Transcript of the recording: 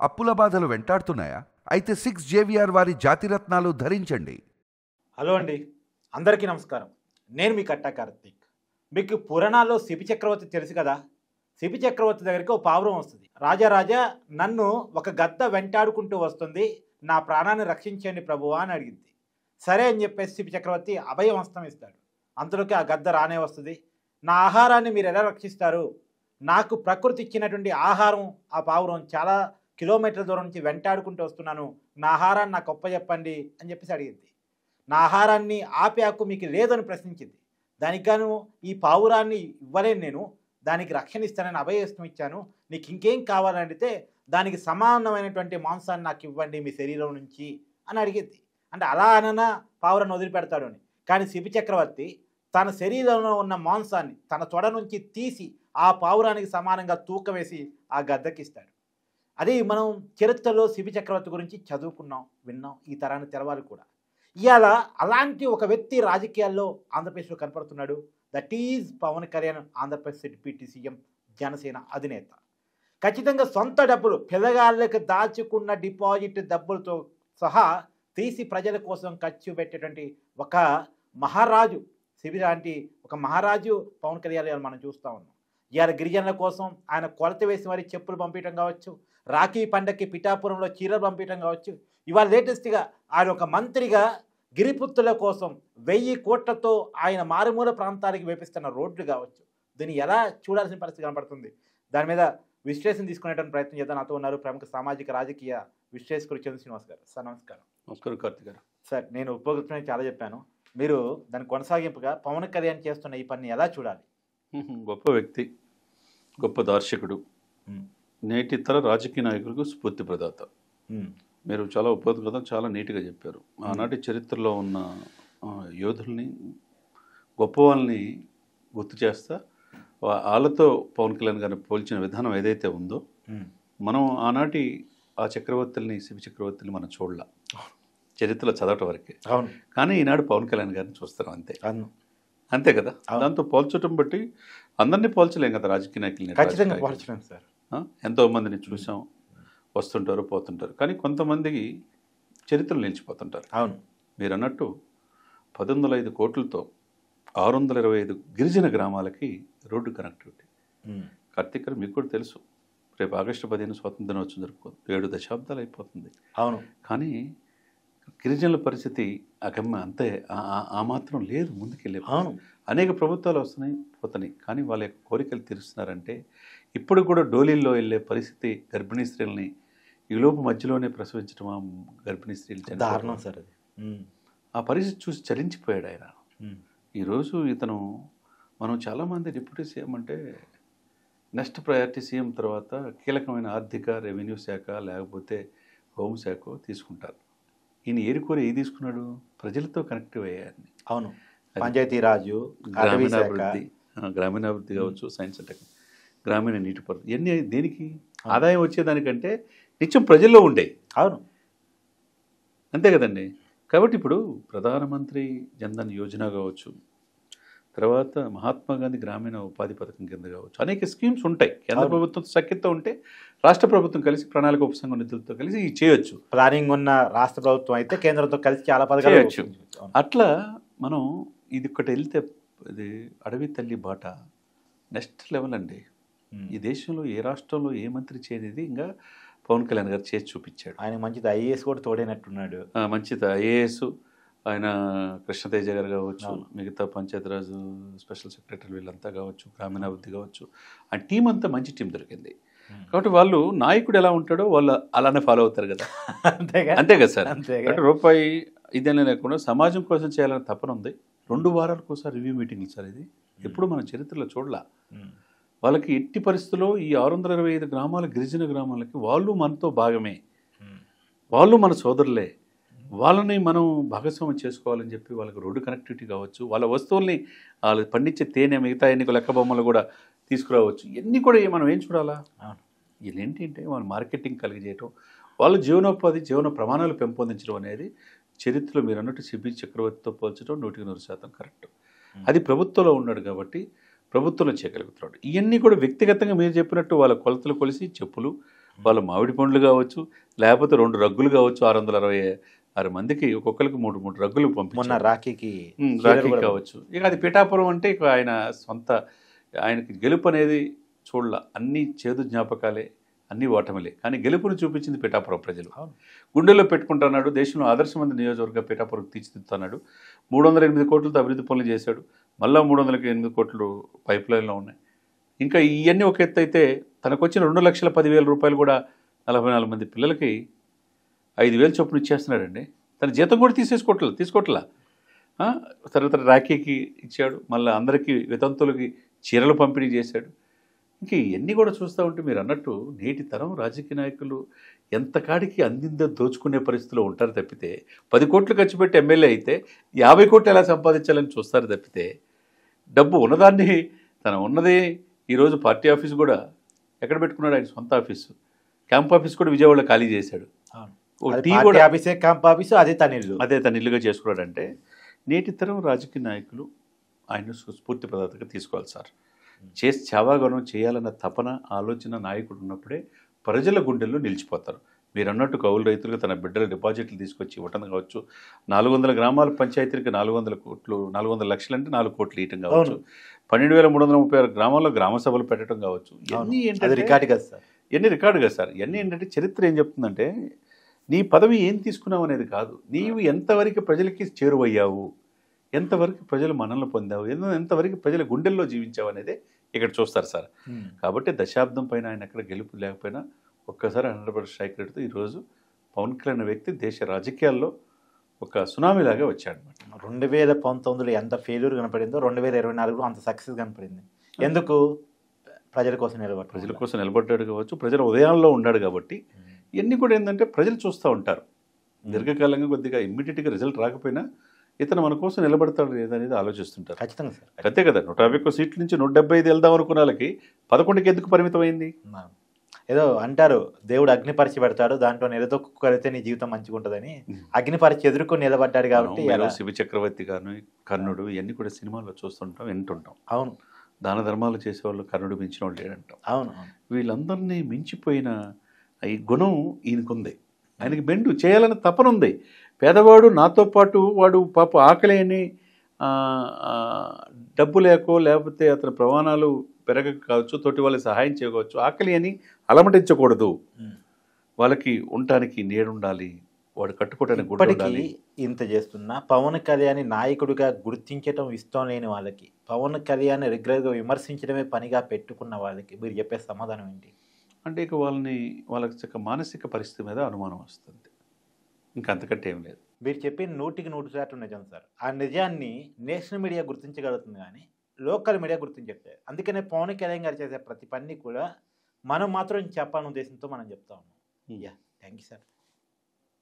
అప్పుల బాధలు వెంటాడుతున్నాయా? అయితే 6 జేవిఆర్ వారి జాతిరత్నాలు ధరించండి. హలో అండి, అందరికీ నమస్కారం. నేను మీ కట్టా కార్తీక్. మీకు పురాణాల్లో శిబి చక్రవర్తి తెలుసు కదా. శిబి చక్రవర్తి దగ్గరికి ఒక పావురం వస్తుంది. రాజా నన్ను ఒక గద్ద వెంటాడుకుంటూ వస్తుంది, నా ప్రాణాన్ని రక్షించండి ప్రభువా అని అడిగింది. సరే అని చెప్పేసి శిబి చక్రవర్తి అభయం హస్తం ఇస్తాడు. అంతలోకి ఆ గద్ద రానే వస్తుంది. నా ఆహారాన్ని మీరు ఎలా రక్షిస్తారు? నాకు ప్రకృతి ఇచ్చినటువంటి ఆహారం ఆ పావురం చాలా కిలోమీటర్ల దూరం నుంచి వెంటాడుకుంటూ వస్తున్నాను, నా ఆహారాన్ని నాకు చెప్పండి అని చెప్పేసి అడిగింది. నా ఆహారాన్ని ఆపే హక్కు మీకు లేదని ప్రశ్నించింది. దానికి గాను ఈ పావురాన్ని ఇవ్వలేను, నేను దానికి రక్షణ ఇస్తానని అభయస్తం ఇచ్చాను, నీకు ఇంకేం కావాలని అడిగితే దానికి సమానమైనటువంటి మాంసాన్ని నాకు ఇవ్వండి మీ శరీరం నుంచి అని అడిగింది. అంటే అలా అననా పావురాన్ని వదిలిపెడతాడు అని. కానీ శిబి చక్రవర్తి తన శరీరంలో ఉన్న మాంసాన్ని తన తొడ నుంచి తీసి ఆ పావురానికి సమానంగా తూకం వేసి ఆ గద్దకిస్తాడు. అది మనం చరిత్రలో శిబి చక్రవర్తి గురించి చదువుకున్నాం, విన్నాం. ఈ తరాన్ని తెరవాలి కూడా. ఇవాళ అలాంటి ఒక వ్యక్తి రాజకీయాల్లో ఆంధ్రప్రదేశ్లో కనపడుతున్నాడు. That is Pawan Kalyan, Andhra Pradesh deputy CM, Janasena అధినేత. ఖచ్చితంగా సొంత డబ్బులు, పిల్లగాళ్ళకి దాచుకున్న డిపాజిట్ డబ్బులతో సహా తీసి ప్రజల కోసం ఖర్చు పెట్టేటువంటి ఒక మహారాజు, శిబి లాంటి ఒక మహారాజు పవన్ కళ్యాణ్ మనం చూస్తూ ఉన్నాం. ఇవాళ గిరిజనుల కోసం ఆయన కొలత వేసి మరీ చెప్పులు పంపించడం కావచ్చు, రాఖీ పండగకి పిఠాపురంలో చీరలు పంపించడం కావచ్చు. ఇవాళ లేటెస్ట్గా ఆయన ఒక మంత్రిగా గిరిపుత్తుల కోసం 1000 కోట్లతో ఆయన మారుమూల ప్రాంతానికి వేపిస్తున్న రోడ్లు కావచ్చు. దీన్ని ఎలా చూడాల్సిన పరిస్థితి కనపడుతుంది. దాని మీద విశ్లేషణ తీసుకునేటువంటి ప్రయత్నం చేద్దాం. నాతో ఉన్నారు ప్రముఖ సామాజిక రాజకీయ విశ్లేషకుడు చంద్ర శ్రీనివాస్ గారు. సార్ నమస్కారం. నమస్కారం కార్తీక్ గారు. సార్, నేను ఉపయోగించడానికి చాలా చెప్పాను, మీరు దాని కొనసాగింపుగా పవన్ కళ్యాణ్ చేస్తున్న ఈ పని ఎలా చూడాలి? గొప్ప వ్యక్తి, గొప్ప దార్శకుడు, నేటి తర రాజకీయ నాయకులకు స్ఫూర్తి ప్రదాత. మీరు చాలా ఉపయోగం చాలా నీట్గా చెప్పారు. ఆనాటి చరిత్రలో ఉన్న యోధుల్ని, గొప్ప వాళ్ళని గుర్తు చేస్తా వాళ్ళతో పవన్ కళ్యాణ్ గారిని పోల్చిన విధానం ఏదైతే ఉందో, మనం ఆనాటి ఆ చక్రవర్తుల్ని, శిబి చక్రవర్తుల్ని మనం చూడలే చరిత్రలో చదవటం వరకే. అవును. కానీ ఈనాడు పవన్ కళ్యాణ్ గారిని చూస్తాం, అంతే అంతే కదా. అవును. దాంతో పోల్చటం బట్టి అందరినీ పోల్చలేం కదా రాజకీయ నాయకుల్ని. ఖచ్చితంగా పోల్చలేం సార్. ఎంతోమందిని చూసాం, వస్తుంటారు పోతుంటారు, కానీ కొంతమందికి చరిత్రలు నిలిచిపోతుంటారు. అవును. మీరు అన్నట్టు 1805 కోట్లతో 625 గిరిజన గ్రామాలకి రోడ్డు కనెక్టివిటీ. కార్తీక్ గారు, మీకు కూడా తెలుసు, రేపు ఆగస్టు 15 స్వాతంత్ర దినోత్సవం జరుపుకోదు, 7 దశాబ్దాలు అయిపోతుంది. అవును. కానీ గిరిజనుల పరిస్థితి అగమ్య, అంతే, ఆ మాత్రం లేదు ముందుకెళ్ళే. అవును. అనేక ప్రభుత్వాలు వస్తున్నాయి పోతున్నాయి, కానీ వాళ్ళ యొక్క కోరికలు తీరుస్తున్నారంటే ఇప్పుడు కూడా డోలీల్లో వెళ్ళే పరిస్థితి. గర్భిణీ స్త్రీలని ఈలోపు మధ్యలోనే ప్రసవించడం, ఆ గర్భిణీ స్త్రీలు దారుణం సార్ అది. ఆ పరిస్థితి చూసి చలించిపోయాడు ఆయన. ఈరోజు ఇతను, మనం చాలామంది డిప్యూటీ సీఎం అంటే నెక్స్ట్ ప్రయారిటీ సీఎం తర్వాత కీలకమైన ఆర్థిక, రెవెన్యూ శాఖ లేకపోతే హోంశాఖ తీసుకుంటారు. ఈయన ఏరుకోరి ఏది తీసుకున్నాడు? ప్రజలతో కనెక్టివ్ అయ్యాయని. అవును. పంచాయతీరాజు, గ్రామీణాభివృద్ధి కావచ్చు, సైన్స్ అండ్ టెక్నాలజీ, గ్రామీణ నీటిపారుదల, ఇవన్నీ దేనికి? ఆదాయం వచ్చేదానికంటే నిత్యం ప్రజల్లో ఉండేవి. అవును, అంతే కదండి. కాబట్టి ఇప్పుడు ప్రధానమంత్రి జన్ధన్ యోజన కావచ్చు, తర్వాత మహాత్మా గాంధీ గ్రామీణ ఉపాధి పథకం కింద కావచ్చు, అనేక స్కీమ్స్ ఉంటాయి. కేంద్ర ప్రభుత్వం సఖ్యత ఉంటే రాష్ట్ర ప్రభుత్వం కలిసి ప్రణాళిక ఉపసంఘ నిధులతో కలిసి ఇది చేయొచ్చు. ప్లానింగ్ ఉన్న రాష్ట్ర ప్రభుత్వం అయితే కేంద్రంతో కలిసి చాలా పథకాలు చేయొచ్చు. అట్లా మనం ఇది ఒకటి వెళ్తే, ఇది అడవి తల్లి బాట నెక్స్ట్ లెవెల్ అండి. ఈ దేశంలో ఏ రాష్ట్రంలో ఏ మంత్రి చేయనిది ఇంకా పవన్ కళ్యాణ్ గారు చేసి చూపించాడు. ఆయన మంచిది ఐఏఎస్ కూడా తోడైనట్టున్నాడు. మంచిది ఐఏఎస్ ఆయన, కృష్ణతేజ గారు కావచ్చు, మిగతా పంచాయతీరాజు స్పెషల్ సెక్రటరీ వీళ్ళంతా కావచ్చు, గ్రామీణాభివృద్ధి కావచ్చు, ఆ టీం అంతా మంచి టీం దొరికింది. కాబట్టి వాళ్ళు నాయకుడు ఎలా ఉంటాడో వాళ్ళు అలానే ఫాలో అవుతారు కదా. అంతే కదా సార్. అంటే రూపాయి ఇదేనే లేకుండా సమాజం కోసం చేయాలని తపన ఉంది. 2 వారాలకు ఒకసారి రివ్యూ మీటింగ్లు సార్. ఇది ఎప్పుడు మన చరిత్రలో చూడలా. వాళ్ళకి ఎట్టి పరిస్థితుల్లో ఈ 625 గ్రామాల గిరిజన గ్రామాలకి వాళ్ళు మనతో భాగమే, వాళ్ళు మన సోదరులే, వాళ్ళని మనం భాగస్వామ్యం చేసుకోవాలని చెప్పి వాళ్ళకి రోడ్డు కనెక్టివిటీ కావచ్చు, వాళ్ళ వస్తువుల్ని వాళ్ళు పండించే తేనె, మిగతా ఎన్నిక లెక్క బొమ్మలు కూడా తీసుకురావచ్చు. ఇవన్నీ కూడా మనం ఏం చూడాలా? ఇదేంటి అంటే వాళ్ళ మార్కెటింగ్ కలిగజేయటం, వాళ్ళ జీవనోపాధి, జీవన ప్రమాణాలు పెంపొందించడం అనేది చరిత్రలో మీరు అన్నట్టు శిబి చక్రవర్తితో పోల్చడం 100% కరెక్ట్. అది ప్రభుత్వంలో ఉన్నాడు కాబట్టి ప్రభుత్వంలో చేయగలుగుతున్నాడు. ఇవన్నీ కూడా వ్యక్తిగతంగా మీరు చెప్పినట్టు వాళ్ళ కొలతలు కొలిసి చెప్పులు, వాళ్ళ మామిడి పండ్లు కావచ్చు, లేకపోతే 2 రగ్గులు కావచ్చు, 666 మందికి ఒక్కొక్కరికి 3 రగ్గులు మొన్న పంపించారు. రాఖీకి రాఖీ కావచ్చు. ఇక అది పిఠాపురం అంటే ఇక ఆయన సొంత, ఆయనకి గెలుపు అనేది చూడాల, అన్ని చేదు జ్ఞాపకాలే, అన్ని ఓటమిలే, కానీ గెలుపును చూపించింది పిఠాపురం ప్రజలు. గుండెల్లో పెట్టుకుంటున్నాడు. దేశంలో ఆదర్శమంది నియోజకవర్గ పిఠాపురం తీర్చిదిద్దుతున్నాడు. 308 కోట్లతో అభివృద్ధి పనులు చేశాడు. మళ్ళా 308 కోట్లు పైప్ లైన్లో ఉన్నాయి. ఇంకా ఇవన్నీ ఒక ఎత్తు అయితే, తనకు వచ్చిన 2,10,000 రూపాయలు కూడా 44 మంది పిల్లలకి 5,000 చొప్పున ఇచ్చేస్తున్నాడండి. తన జీతం కూడా తీసుకోవట్లా. తర్వాత రాఖీకి ఇచ్చాడు, మళ్ళీ అందరికీ వితంతులకి చీరలు పంపిణీ చేశాడు. ఇంక ఇవన్నీ కూడా చూస్తూ ఉంటే మీరు అన్నట్టు నేటి తరం రాజకీయ నాయకులు ఎంత కాడికి అందిందో దోచుకునే పరిస్థితిలో ఉంటారు తప్పితే, 10 కోట్లు ఖర్చు పెట్టి ఎమ్మెల్యే అయితే 50 కోట్లు ఎలా సంపాదించాలని చూస్తారు తప్పితే, డబ్బు ఉన్నదాన్ని, తన ఉన్నది ఈరోజు పార్టీ ఆఫీస్ కూడా ఎక్కడ పెట్టుకున్నాడు, ఆయన సొంత ఆఫీసు, క్యాంప్ ఆఫీస్ కూడా విజయవాడలో ఖాళీ చేశాడు. టీ కూడా క్యాంప్ ఆఫీసు అదే తన ఇల్లుగా చేసుకున్నాడంటే, నేటి తరం రాజకీయ నాయకులు ఆయన స్ఫూర్తి ప్రదాతగా తీసుకోవాలి సార్. చేసి చావాగనం చేయాలన్న తపన, ఆలోచన నాయకుడు ఉన్నప్పుడే ప్రజల గుండెల్లో నిలిచిపోతారు. మీరు అన్నట్టు కౌలు రైతులకు తన బిడ్డల డిపాజిట్లు తీసుకొచ్చి ఇవ్వటం కావచ్చు, 400 గ్రామాల పంచాయతీలకు 400 కోట్లు, 400 లక్షలు అంటే 4 కోట్లు ఇవ్వటం కావచ్చు, 12,336 గ్రామాల్లో గ్రామ సభలు పెట్టడం కావచ్చు. ఇవన్నీ ఏంటంటే రికార్డు కదా సార్, ఇవన్నీ ఏంటంటే చరిత్ర ఏం చెప్తుందంటే, నీ పదవి ఏం తీసుకున్నావు అనేది కాదు, నీవు ఎంతవరకు ప్రజలకి చేరువయ్యావు, ఎంతవరకు ప్రజలు మనల్ని పొందావు, ఎంతవరకు ప్రజల గుండెల్లో జీవించావు అనేది ఇక్కడ చూస్తారు సార్. కాబట్టి దశాబ్దం పైన ఆయన ఎక్కడ గెలుపు లేకపోయినా ఒక్కసారి 100% స్ట్రైక్ రేట్తో ఈరోజు పవన్ కళ్యాణ్ వ్యక్తి దేశ రాజకీయాల్లో ఒక సునామీలాగా వచ్చాడనమాట. 2019లో ఎంత ఫెయిల్యూర్ కనపడిందో 2024లో అంత సక్సెస్ కనపడింది. ఎందుకు? ప్రజల కోసం నిలబడ్డాడు కావచ్చు, ప్రజల ఉదయాల్లో ఉన్నాడు కాబట్టి. ఇవన్నీ కూడా ఏంటంటే ప్రజలు చూస్తూ ఉంటారు. దీర్ఘకాలంగా కొద్దిగా ఇమ్మీడియట్గా రిజల్ట్ రాకపోయినా ఇతను మన కోసం నిలబడతాడు లేదనేది ఆలోచిస్తుంటారు. ఖచ్చితంగా సార్. అంతే కదా, 151 సీట్ల నుంచి 175 వెళ్దాం అనుకున్న వాళ్ళకి 11కి ఎందుకు పరిమితమైంది? ఏదో అంటారు, దేవుడు అగ్నిపరిచి పెడతాడు, దాంట్లో నిలదొక్కుతే నీ జీవితం మంచిగా ఉంటుందని. అగ్నిపరిచి ఎదుర్కొని నిలబడ్డాడు కాబట్టి. శివ చక్రవర్తి గాను, కర్ణుడు, ఇవన్నీ కూడా సినిమాల్లో చూస్తుంటాం, వింటుంటాం. అవును. దాన ధర్మాలు చేసేవాళ్ళు కర్ణుడు మించిన వాళ్ళు లేడంటాం. అవును. వీళ్ళందరినీ మించిపోయిన ఈ గుణం ఈయనకుంది. ఆయనకి బెండు చేయాలని తపన ఉంది. పేదవాడు నాతో పాటు వాడు పాప ఆకలి అని డబ్బు లేకపోతే అతని ప్రమాణాలు పెరగక కావచ్చు, తోటి వాళ్ళకి సహాయం చేయవచ్చు, ఆకలి అని అలమటించకూడదు. వాళ్ళకి ఉండటానికి నీడుండాలి, వాడు కట్టుకోవడానికి ఇప్పటికీ ఇంత చేస్తున్నా పవన్ కళ్యాణ్ నాయకుడిగా గుర్తించడం ఇష్టం లేని వాళ్ళకి, పవన్ కళ్యాణ్ రెగ్యులర్గా విమర్శించడమే పనిగా పెట్టుకున్న వాళ్ళకి మీరు చెప్పే సమాధానం ఏంటి? అంటే ఇక వాళ్ళకి మానసిక పరిస్థితి మీద అనుమానం వస్తుంది, ఇంకా అంతకంటే ఏం లేదు. మీరు చెప్పి 100% నిజం సార్. ఆ నిజాన్ని నేషనల్ మీడియా గుర్తించగలుగుతుంది కానీ లోకల్ మీడియా గుర్తించట్లేదు. అందుకనే పవన్ కళ్యాణ్ గారు చేసే ప్రతి పని కూడా మనం మాత్రం చెప్పాలనే ఉద్దేశంతో మనం చెప్తా ఉన్నాం. Thank you sir.